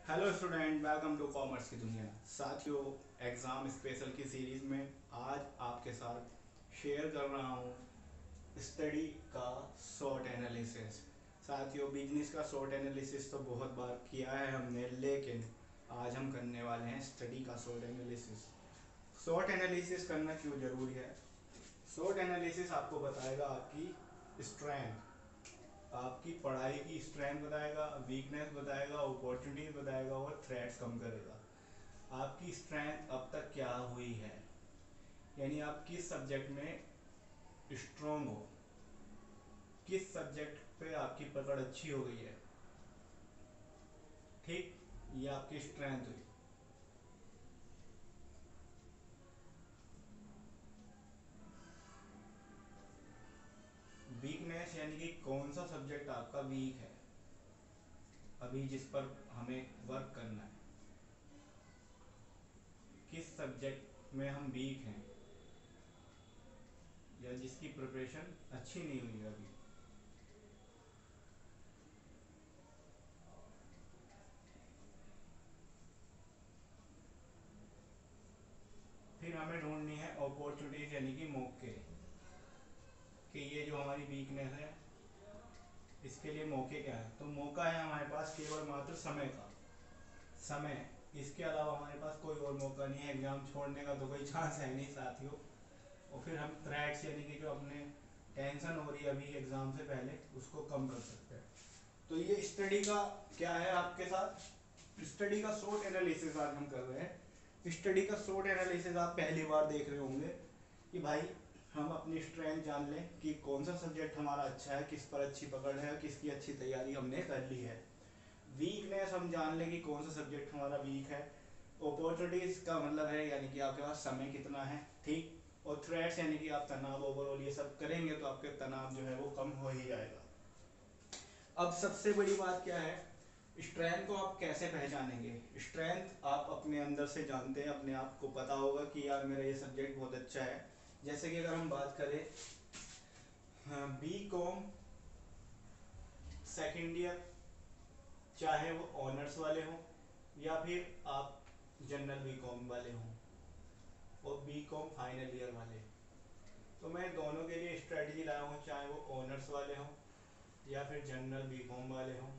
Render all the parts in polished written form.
Hello student, welcome to commerce की दुनिया। साथियों, एग्ज़ाम स्पेशल की सीरीज़ में आज आपके साथ शेयर कर रहा हूँ स्टडी का शॉर्ट एनालिसिस। साथियों, बिजनेस का शॉर्ट एनालिसिस तो बहुत बार किया है हमने, लेकिन आज हम करने वाले हैं स्टडी का शॉर्ट एनालिसिस। शॉर्ट एनालिसिस करना क्यों ज़रूरी है? शॉर्ट एनालिसिस आपको बताएगा आपकी स्ट्रेंथ, आपकी पढ़ाई की स्ट्रेंथ बताएगा, वीकनेस बताएगा, अपॉर्चुनिटीज बताएगा और थ्रेट्स कम करेगा। आपकी स्ट्रेंथ अब तक क्या हुई है, यानी आप किस सब्जेक्ट में स्ट्रोंग हो, किस सब्जेक्ट पे आपकी पकड़ अच्छी हो गई है। ठीक, ये आपकी स्ट्रेंथ हुई। वीकनेस यानी कि कौन सा सब्जेक्ट आपका वीक है, अभी जिस पर हमें वर्क करना है, किस सब्जेक्ट में हम वीक हैं या जिसकी प्रिपरेशन अच्छी नहीं हुई है अभी। फिर हमें ढूंढनी है अपॉर्चुनिटीज यानी कि मौके, कि ये जो हमारी वीकनेस है इसके लिए मौके क्या है। तो मौका है हमारे पास केवल मात्र समय का, समय, इसके अलावा हमारे पास कोई और मौका नहीं है। एग्जाम छोड़ने का तो कोई चांस है नहीं साथियों। और फिर हम थ्रेट्स यानी कि जो अपने टेंशन हो रही है अभी एग्जाम से पहले, उसको कम कर सकते हैं। तो ये स्टडी का क्या है आपके साथ, स्टडी का शॉर्ट एनालिसिस आज हम कर रहे हैं। स्टडी का शॉर्ट एनालिसिस आप पहली बार देख रहे होंगे कि भाई हम अपनी स्ट्रेंथ जान लें कि कौन सा सब्जेक्ट हमारा अच्छा है, किस पर अच्छी पकड़ है, किसकी अच्छी तैयारी हमने कर ली है। वीकनेस हम जान लें कि कौन सा सब्जेक्ट हमारा वीक है। अपॉर्चुनिटीज का मतलब है यानी कि आपके पास समय कितना है, ठीक। और थ्रेट्स यानी कि आप तनाव, ओवरऑल ये सब करेंगे तो आपके तनाव जो है वो कम हो ही जाएगा। अब सबसे बड़ी बात क्या है, स्ट्रेंथ को आप कैसे पहचानेंगे। स्ट्रेंथ आप अपने अंदर से जानते हैं, अपने आप को पता होगा कि यार मेरा ये सब्जेक्ट बहुत अच्छा है। जैसे कि अगर हम बात करें बी कॉम सेकेंड ईयर, चाहे वो ऑनर्स वाले हों या फिर आप जनरल बी कॉम वाले हों और बी कॉम फाइनल ईयर वाले, तो मैं दोनों के लिए स्ट्रेटजी लाया हूँ, चाहे वो ऑनर्स वाले हों या फिर जनरल बी कॉम वाले हों।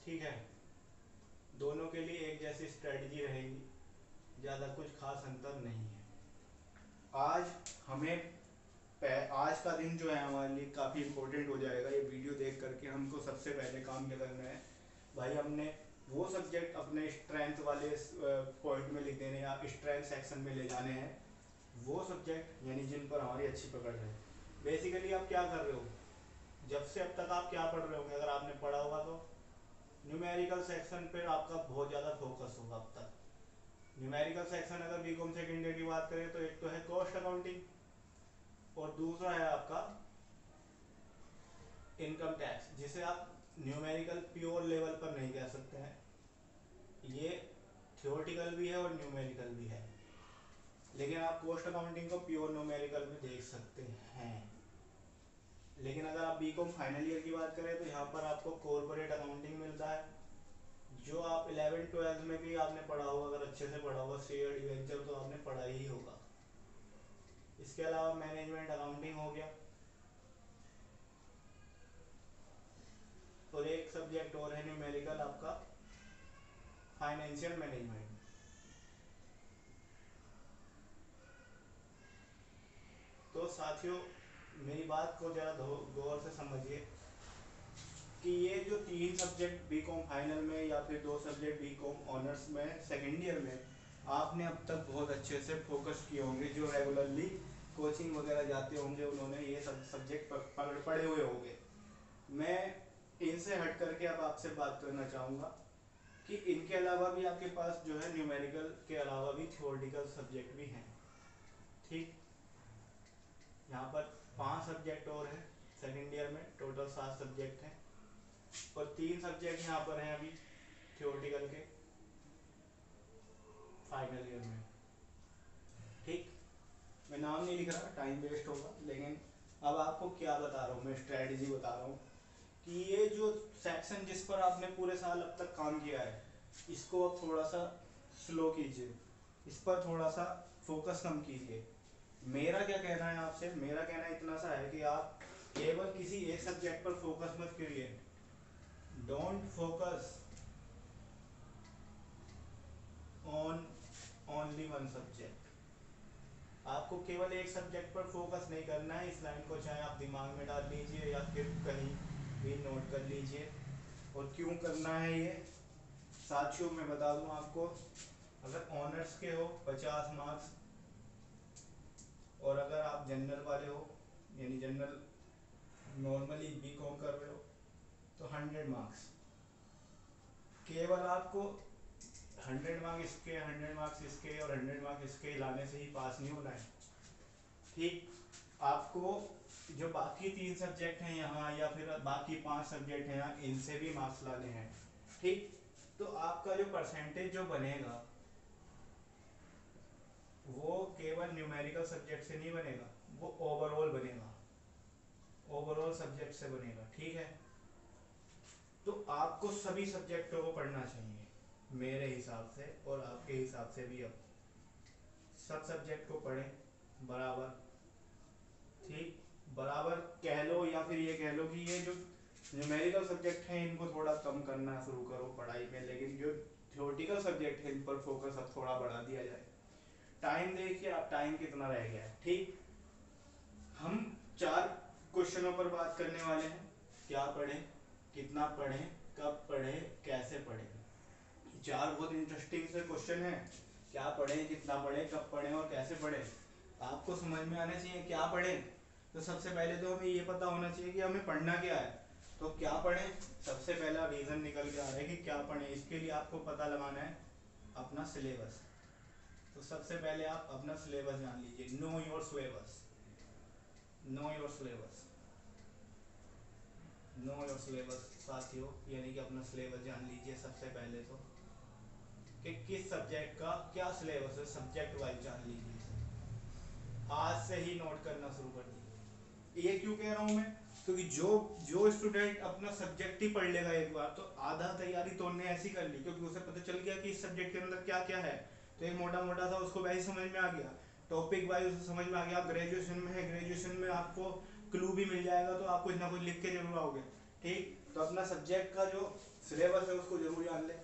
ठीक है, दोनों के लिए एक जैसी स्ट्रेटजी रहेगी, ज़्यादा कुछ खास अंतर नहीं है। आज हमें आज का दिन जो है हमारे लिए काफ़ी इम्पोर्टेंट हो जाएगा। ये वीडियो देख करके हमको सबसे पहले काम क्या करना है, भाई हमने वो सब्जेक्ट अपने स्ट्रेंथ वाले पॉइंट में लिख देने या स्ट्रेंथ सेक्शन में ले जाने हैं, वो सब्जेक्ट यानी जिन पर हमारी अच्छी पकड़ है। बेसिकली आप क्या कर रहे हो, जब से अब तक आप क्या पढ़ रहे होंगे, अगर आपने पढ़ा होगा तो न्यूमेरिकल सेक्शन पर आपका बहुत ज़्यादा फोकस होगा अब तक। न्यूमेरिकल सेक्शन अगर बीकॉम सेकेंड ईयर की बात करें तो एक तो है कॉस्ट अकाउंटिंग और दूसरा है आपका इनकम टैक्स, जिसे आप न्यूमेरिकल प्योर लेवल पर नहीं कह सकते हैं। ये थियोरटिकल भी है और न्यूमेरिकल भी है, लेकिन आप कॉस्ट अकाउंटिंग को प्योर न्यूमेरिकल में देख सकते हैं। लेकिन अगर आप बीकॉम फाइनल ईयर की बात करें तो यहाँ पर आपको कॉर्पोरेट अकाउंटिंग मिलता है, जो आप 11th-12th में भी आपने पढ़ा होगा, अगर अच्छे से पढ़ा होगा, शेयर डिवेंचर तो आपने पढ़ा ही होगा। इसके अलावा मैनेजमेंट अकाउंटिंग हो गया, और एक सब्जेक्ट और है न्यूमेरिकल आपका फाइनेंशियल मैनेजमेंट। तो साथियों, मेरी बात को ज़रा गौर से समझिए कि ये जो 3 सब्जेक्ट बीकॉम फाइनल में या फिर 2 सब्जेक्ट बीकॉम ऑनर्स में सेकेंड ईयर में आपने अब तक बहुत अच्छे से फोकस किए होंगे। जो रेगुलरली कोचिंग वगैरह जाते होंगे उन्होंने ये सब सब्जेक्ट पढ़े हुए होंगे। मैं इनसे हट करके अब आपसे बात करना चाहूँगा कि इनके अलावा भी आपके पास जो है न्यूमेरिकल के अलावा भी थ्योरेटिकल सब्जेक्ट भी हैं। ठीक, यहाँ पर 5 सब्जेक्ट और हैं सेकेंड ईयर में, टोटल 7 सब्जेक्ट हैं और 3 सब्जेक्ट यहाँ पर हैं अभी थ्योरेटिकल के फाइनल ईयर में। ठीक, मैं नाम नहीं लिख रहा, टाइम वेस्ट होगा, लेकिन अब आपको क्या बता रहा हूँ, मैं स्ट्रेटजी बता रहा हूँ कि ये जो सेक्शन जिस पर आपने पूरे साल अब तक काम किया है, इसको अब थोड़ा सा स्लो कीजिए, इस पर थोड़ा सा फोकस कम कीजिए। मेरा क्या कहना है आपसे, मेरा कहना इतना सा है कि आप केवल किसी एक सब्जेक्ट पर फोकस मत करिए। Don't focus on only one subject. आपको केवल एक सब्जेक्ट पर फोकस नहीं करना है। इस लाइन को चाहे आप दिमाग में डाल लीजिए या फिर कहीं भी नोट कर लीजिए। और क्यों करना है ये साथियों, मैं बता दूं आपको, अगर ऑनर्स के हो 50 मार्क्स, और अगर आप जनरल वाले हो यानी जनरल नॉर्मली बीकॉम कर रहे हो तो 100 मार्क्स। केवल आपको 100 मार्क्स इसके, 100 मार्क्स इसके और 100 मार्क्स इसके लाने से ही पास नहीं होना है। ठीक, आपको जो बाकी 3 सब्जेक्ट हैं यहाँ या फिर बाकी 5 सब्जेक्ट हैं यहाँ, इनसे भी मार्क्स लाने हैं। ठीक, तो आपका जो परसेंटेज जो बनेगा वो केवल न्यूमेरिकल सब्जेक्ट से नहीं बनेगा, वो ओवरऑल बनेगा, ओवरऑल सब्जेक्ट से बनेगा। ठीक है, तो आपको सभी सब्जेक्टों को पढ़ना चाहिए मेरे हिसाब से, और आपके हिसाब से भी। अब सब सब्जेक्ट को पढ़ें बराबर। ठीक, बराबर कह लो या फिर ये कह लो कि ये जो न्यूमेरिकल सब्जेक्ट हैं इनको थोड़ा कम करना शुरू करो पढ़ाई में, लेकिन जो थ्योरेटिकल सब्जेक्ट है इन पर फोकस अब थोड़ा बढ़ा दिया जाए। टाइम देखिए आप, टाइम कितना रह गया है। ठीक, हम 4 क्वेश्चनों पर बात करने वाले हैं। क्या पढ़ें, कितना पढ़ें, कब पढ़ें, कैसे पढ़ें। 4 बहुत इंटरेस्टिंग से क्वेश्चन हैं। क्या पढ़ें, कितना पढ़ें, कब पढ़ें और कैसे पढ़ें। आपको समझ में आना चाहिए क्या पढ़ें। तो सबसे पहले तो हमें ये पता होना चाहिए कि हमें पढ़ना क्या है। तो क्या पढ़ें, सबसे पहला रीजन निकल के आ रहा है कि क्या पढ़ें। इसके लिए आपको पता लगाना है अपना सिलेबस। तो सबसे पहले आप अपना सिलेबस जान लीजिए। Know your syllabus, know your syllabus, know your syllabus साथियों, यानी कि अपना सिलेबस जान लीजिए सबसे पहले तो, कि किस सब्जेक्ट का क्या सिलेबस है, सब्जेक्ट वाइज जान लीजिए इसे। आज से ही नोट करना शुरू कर दीजिए। ये क्यों कह रहा हूँ मैं, क्योंकि जो जो स्टूडेंट अपना सब्जेक्ट ही पढ़ लेगा एक बार, तो आधा तैयारी तो उन्होंने ऐसी कर ली, क्योंकि उसे पता चल गया कि इस सब्जेक्ट के अंदर क्या क्या है। तो एक मोटा मोटा सा उसको वैसे समझ में आ गया, टॉपिक वाइज उसे समझ में आ गया। आप ग्रेजुएशन में है, ग्रेजुएशन में आपको क्लू भी मिल जाएगा, तो आप कुछ ना कुछ लिख के जरूर आओगे। ठीक, तो अपना सब्जेक्ट का जो सिलेबस है उसको जरूर जान ले।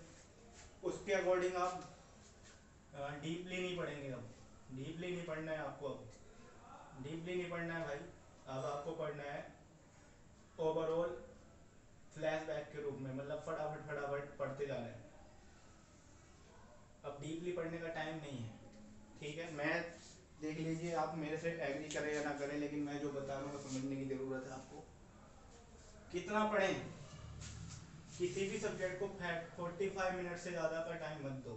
उसके अकॉर्डिंग आप डीपली नहीं पढ़ेंगे। अब डीपली नहीं पढ़ना है आपको, अब डीपली नहीं पढ़ना है भाई। अब आपको पढ़ना है ओवरऑल फ्लैशबैक के रूप में, मतलब फटाफट फटाफट पढ़ते जाना है। अब डीपली पढ़ने का टाइम नहीं है। ठीक है, मैं देख लीजिए आप मेरे से एग्री करें या ना करें, लेकिन मैं जो बता रहा हूँ समझने की ज़रूरत है आपको। कितना पढ़ें, किसी भी सब्जेक्ट को 45 मिनट से ज़्यादा का टाइम मत दो।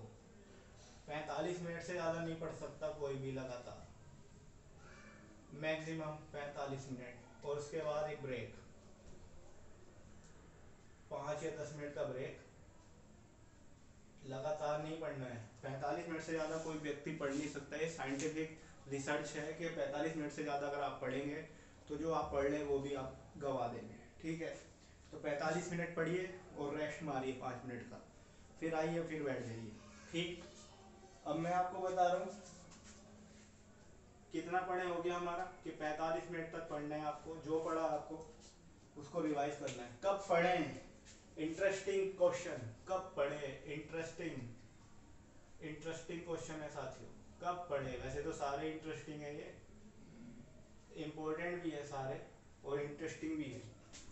45 मिनट से ज़्यादा नहीं पढ़ सकता कोई भी लगातार, मैक्सिमम 45 मिनट, और उसके बाद एक ब्रेक, 5 या 10 मिनट का ब्रेक। लगातार नहीं पढ़ना है। 45 मिनट से ज़्यादा कोई व्यक्ति पढ़ नहीं सकता। ये साइंटिफिक रिसर्च है कि 45 मिनट से ज़्यादा अगर आप पढ़ेंगे तो जो आप पढ़ लें वो भी आप गवा देंगे। ठीक है, तो 45 मिनट पढ़िए और रेस्ट मारिए 5 मिनट का, फिर आइए फिर बैठ जाइए। ठीक, अब मैं आपको बता रहा हूँ कितना पढ़े हो गया हमारा, कि 45 मिनट तक पढ़ना है आपको। जो पढ़ा आपको उसको रिवाइज करना है। कब पढ़ें, इंटरेस्टिंग क्वेश्चन, कब पढ़े, इंटरेस्टिंग इंटरेस्टिंग क्वेश्चन है साथियों। कब पढ़े, वैसे तो सारे इंटरेस्टिंग है, ये इम्पोर्टेंट भी है सारे और इंटरेस्टिंग भी है।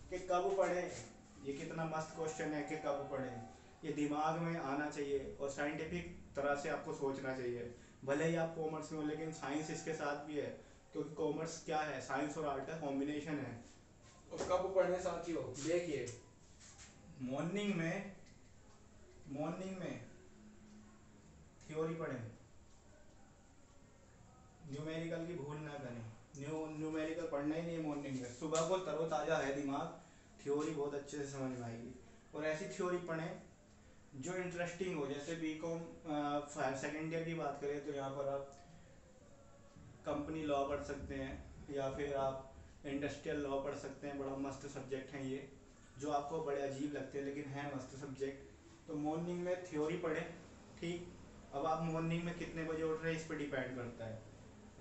कि कब पढ़े, ये कितना मस्त क्वेश्चन है कि कब पढ़े। ये दिमाग में आना चाहिए और साइंटिफिक तरह से आपको सोचना चाहिए। भले ही आप कॉमर्स में हो, लेकिन साइंस इसके साथ भी है, क्योंकि कॉमर्स क्या है, साइंस और आर्ट का कॉम्बिनेशन है। और कब पढ़े साथियों, देखिए मॉर्निंग में, मॉर्निंग में थ्योरी पढ़ें, न्यूमेरिकल की भूल ना करें। न्यूमेरिकल पढ़ना ही नहीं है मॉर्निंग में। सुबह को तरोताज़ा है दिमाग, थ्योरी बहुत अच्छे से समझ में आएगी। और ऐसी थ्योरी पढ़ें जो इंटरेस्टिंग हो। जैसे बीकॉम सेकेंड ईयर की बात करें तो यहाँ पर आप कंपनी लॉ पढ़ सकते हैं, या फिर आप इंडस्ट्रियल लॉ पढ़ सकते हैं। बड़ा मस्त सब्जेक्ट है ये, जो आपको बड़े अजीब लगते हैं लेकिन है मस्त सब्जेक्ट। तो मॉर्निंग में थ्योरी पढ़े, ठीक। अब आप मॉर्निंग में कितने बजे उठ रहे हैं इस पर डिपेंड करता है।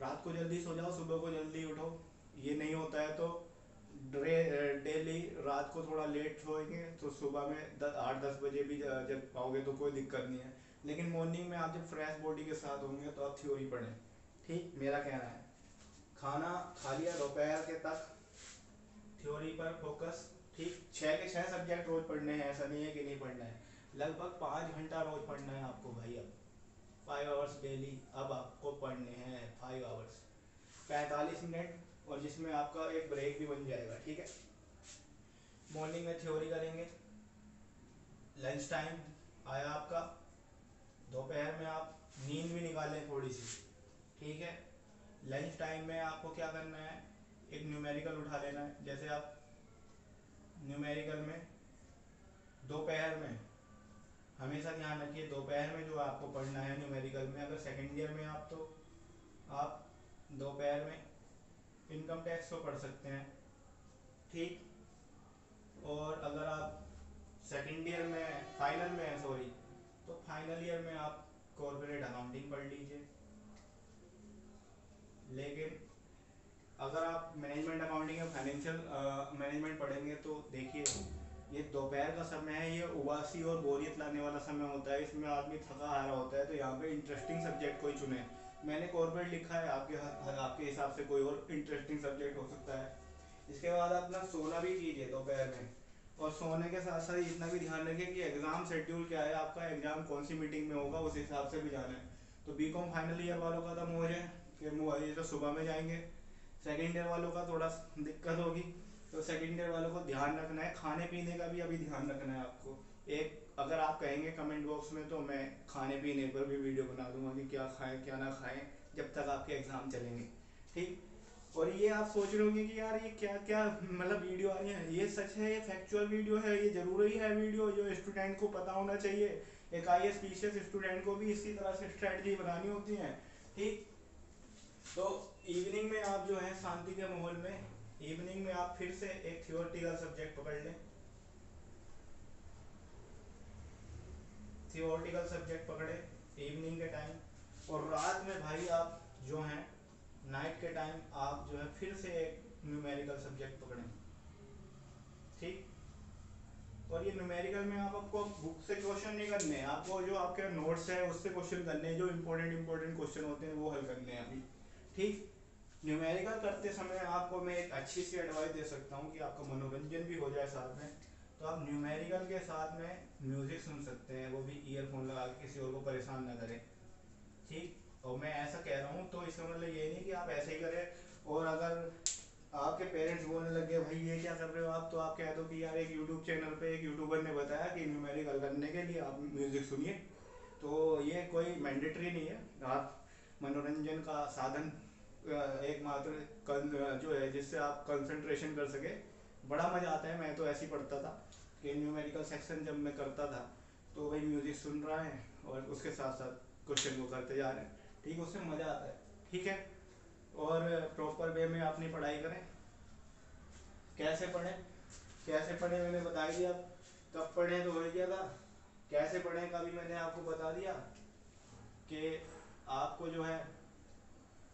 रात को जल्दी सो जाओ, सुबह को जल्दी उठो। ये नहीं होता है तो डेली रात को थोड़ा लेट सोएंगे तो सुबह में 8-10 बजे भी जग पाओगे तो कोई दिक्कत नहीं है। लेकिन मॉर्निंग में आप जब फ्रेश बॉडी के साथ होंगे तो आप थ्योरी पढ़ें, ठीक। मेरा कहना है खाना खा लिया दोपहर के तक, थ्योरी पर फोकस, ठीक। 6 के 6 सब्जेक्ट रोज पढ़ने हैं, ऐसा नहीं है कि नहीं पढ़ना है। लगभग 5 घंटा रोज पढ़ना है आपको भाई। अब 5 आवर्स डेली अब आपको पढ़ने हैं, 5 आवर्स, 45 मिनट, और जिसमें आपका एक ब्रेक भी बन जाएगा, ठीक है। मॉर्निंग में थ्योरी करेंगे, लंच टाइम आया आपका, दोपहर में आप नींद भी निकालें थोड़ी सी, ठीक है। लंच टाइम में आपको क्या करना है, एक न्यूमेरिकल उठा लेना है। जैसे आप न्यूमेरिकल में दोपहर में हमेशा ध्यान रखिए, दोपहर में जो आपको पढ़ना है न्यूमेरिकल में, अगर सेकेंड ईयर में आप तो आप दोपहर में इनकम टैक्स को पढ़ सकते हैं, ठीक। और अगर आप सेकेंड ईयर में फाइनल में है, सॉरी, तो फाइनल ईयर में आप कॉर्पोरेट अकाउंटिंग पढ़ लीजिए। लेकिन अगर आप मैनेजमेंट अकाउंटिंग या फाइनेंशियल मैनेजमेंट पढ़ेंगे तो देखिए, ये दोपहर का समय है, ये उबासी और बोरियत लाने वाला समय होता है। इसमें आदमी थका हारा होता है, तो यहाँ पे इंटरेस्टिंग सब्जेक्ट कोई चुने। मैंने कॉर्पोरेट लिखा है, आपके हिसाब से कोई और इंटरेस्टिंग सब्जेक्ट हो सकता है। इसके बाद अपना सोना भी कीजिए दोपहर में, और सोने के साथ साथ इतना भी ध्यान रखिए कि एग्जाम शेड्यूल क्या है आपका, एग्जाम कौन सी मीटिंग में होगा, उस हिसाब से भी जाना है। तो बीकॉम फाइनल ईयर वालों का तो मौज है कि ये तो सुबह में जाएंगे। सेकेंड ईयर वालों का थोड़ा दिक्कत होगी, तो सेकेंड ईयर वालों को ध्यान रखना है, खाने पीने का भी अभी ध्यान रखना है आपको। एक अगर आप कहेंगे कमेंट बॉक्स में तो मैं खाने पीने पर भी वीडियो बना दूंगा कि क्या खाएं क्या ना खाएं, जब तक आपके एग्ज़ाम चलेंगे, ठीक। और ये आप सोच रहे होंगे कि यार ये क्या क्या मतलब वीडियो आ रही है, ये सच है, ये फैक्चुअल वीडियो है, ये जरूरी है वीडियो जो स्टूडेंट को पता होना चाहिए। एक आई एस पीसीएस स्टूडेंट को भी इसी तरह से स्ट्रेटजी बनानी होती है, ठीक। तो इवनिंग में आप जो है शांति के माहौल में, इवनिंग में आप फिर से एक थियोरटिकल सब्जेक्ट पकड़ लें, थियोरटिकल सब्जेक्ट पकड़े इवनिंग के टाइम। और रात में भाई आप जो हैं नाइट के टाइम आप जो है फिर से एक न्यूमेरिकल सब्जेक्ट पकड़ें, ठीक। और ये न्यूमेरिकल में आपको बुक से क्वेश्चन नहीं करने हैं, आपको जो आपके नोट्स है उससे क्वेश्चन करने हैं, जो इंपॉर्टेंट क्वेश्चन होते हैं वो हल करने हैं अभी, ठीक। न्यूमेरिकल करते समय आपको मैं एक अच्छी सी एडवाइस दे सकता हूँ कि आपका मनोरंजन भी हो जाए साथ में। तो आप न्यूमेरिकल के साथ में म्यूजिक सुन सकते हैं, वो भी ईयरफोन लगा के, किसी और को परेशान ना करें, ठीक। और मैं ऐसा कह रहा हूँ तो इसका मतलब ये नहीं कि आप ऐसे ही करें। और अगर आपके पेरेंट्स बोलने लगे भाई ये क्या कर रहे हो आप, तो आप कह दो कि यार एक यूट्यूब चैनल पे एक यूट्यूबर ने बताया कि न्यूमेरिकल करने के लिए आप म्यूजिक सुनिए। तो ये कोई मैंडेटरी नहीं है, आप मनोरंजन का साधन एकमात्र जो है जिससे आप कंसंट्रेशन कर सके। बड़ा मज़ा आता है, मैं तो ऐसे ही पढ़ता था कि न्यूमेरिकल सेक्शन जब मैं करता था तो वही म्यूजिक सुन रहा है और उसके साथ साथ क्वेश्चन को करते जा रहे हैं, ठीक। उससे मज़ा आता है, ठीक है। और प्रॉपर वे में अपनी पढ़ाई करें। कैसे पढ़ें, कैसे पढ़ें मैंने बता दिया, कब पढ़ें तो हो गया था, कैसे पढ़ें का भी मैंने आपको बता दिया कि आपको जो है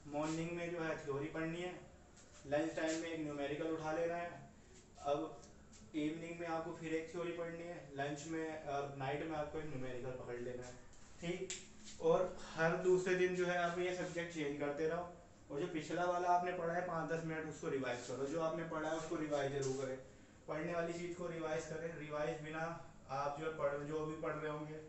मॉर्निंग में जो है थ्योरी पढ़नी है, लंच टाइम में एक न्यूमेरिकल उठा लेना है, अब इवनिंग में आपको फिर एक थ्योरी पढ़नी है, लंच में नाइट में आपको एक न्यूमेरिकल पकड़ लेना है, ठीक। और हर दूसरे दिन जो है आप ये सब्जेक्ट चेंज करते रहो। और जो पिछला वाला आपने पढ़ा है 5-10 मिनट उसको रिवाइज करो, जो आपने पढ़ा है उसको रिवाइज जरूर करें। पढ़ने वाली चीज़ को रिवाइज करें, रिवाइज बिना आप जो भी पढ़ रहे होंगे,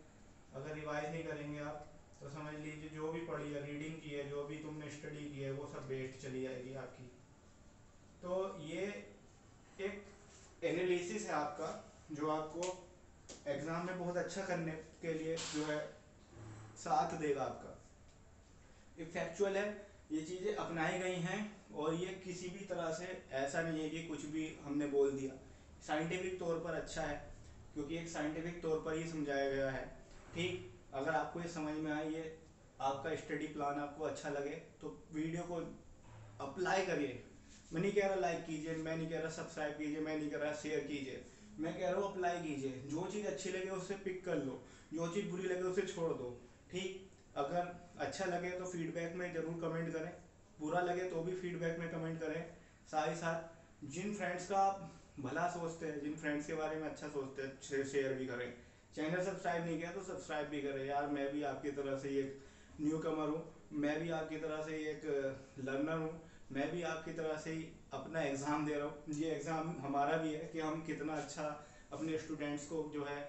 अगर रिवाइज नहीं करेंगे आप तो समझ लीजिए जो भी पढ़ी है, रीडिंग की है, जो भी तुमने स्टडी की है वो सब वेस्ट चली जाएगी आपकी। तो ये एक एनालिसिस है आपका जो आपको एग्ज़ाम में बहुत अच्छा करने के लिए जो है साथ देगा आपका। ये फैक्चुअल है, ये चीज़ें अपनाई गई हैं, और ये किसी भी तरह से ऐसा नहीं है कि कुछ भी हमने बोल दिया। साइंटिफिक तौर पर अच्छा है क्योंकि एक साइंटिफिक तौर पर ही समझाया गया है, ठीक। अगर आपको ये समझ में आए, ये आपका स्टडी प्लान आपको अच्छा लगे तो वीडियो को अप्लाई करिए। मैं नहीं कह रहा लाइक कीजिए, मैं नहीं कह रहा सब्सक्राइब कीजिए, मैं नहीं कह रहा शेयर कीजिए, मैं कह रहा हूँ अप्लाई कीजिए, जो चीज़ अच्छी लगे उससे पिक कर लो, जो चीज़ बुरी लगे उसे छोड़ दो। ठीक, अगर अच्छा लगे तो फीडबैक में ज़रूर कमेंट करें, बुरा लगे तो भी फीडबैक में कमेंट करें। साथ ही साथ जिन फ्रेंड्स का आप भला सोचते हैं, जिन फ्रेंड्स के बारे में अच्छा सोचते हैं, शेयर भी करें। चैनल सब्सक्राइब नहीं किया तो सब्सक्राइब भी करें यार, मैं भी आपकी तरह से एक न्यू कमर हूँ, मैं भी आपकी तरह से एक लर्नर हूँ, मैं भी आपकी तरह से ही अपना एग्ज़ाम दे रहा हूँ। ये एग्ज़ाम हमारा भी है कि हम कितना अच्छा अपने स्टूडेंट्स को जो है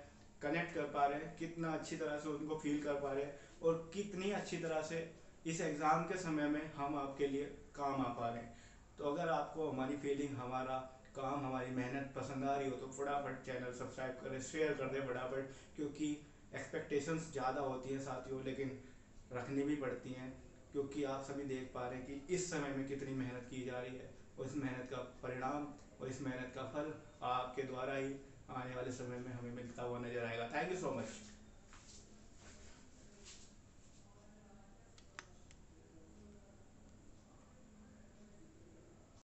कनेक्ट कर पा रहे हैं, कितना अच्छी तरह से उनको फील कर पा रहे हैं, और कितनी अच्छी तरह से इस एग्ज़ाम के समय में हम आपके लिए काम आ पा रहे हैं। तो अगर आपको हमारी फीलिंग, हमारा काम, हमारी मेहनत पसंद आ रही हो तो फटाफट चैनल सब्सक्राइब करें, शेयर कर दें फटाफट, क्योंकि एक्सपेक्टेशंस ज़्यादा होती हैं साथियों, लेकिन रखनी भी पड़ती हैं, क्योंकि आप सभी देख पा रहे हैं कि इस समय में कितनी मेहनत की जा रही है, और इस मेहनत का परिणाम और इस मेहनत का फल आपके द्वारा ही आने वाले समय में हमें मिलता हुआ नजर आएगा। Thank you so much.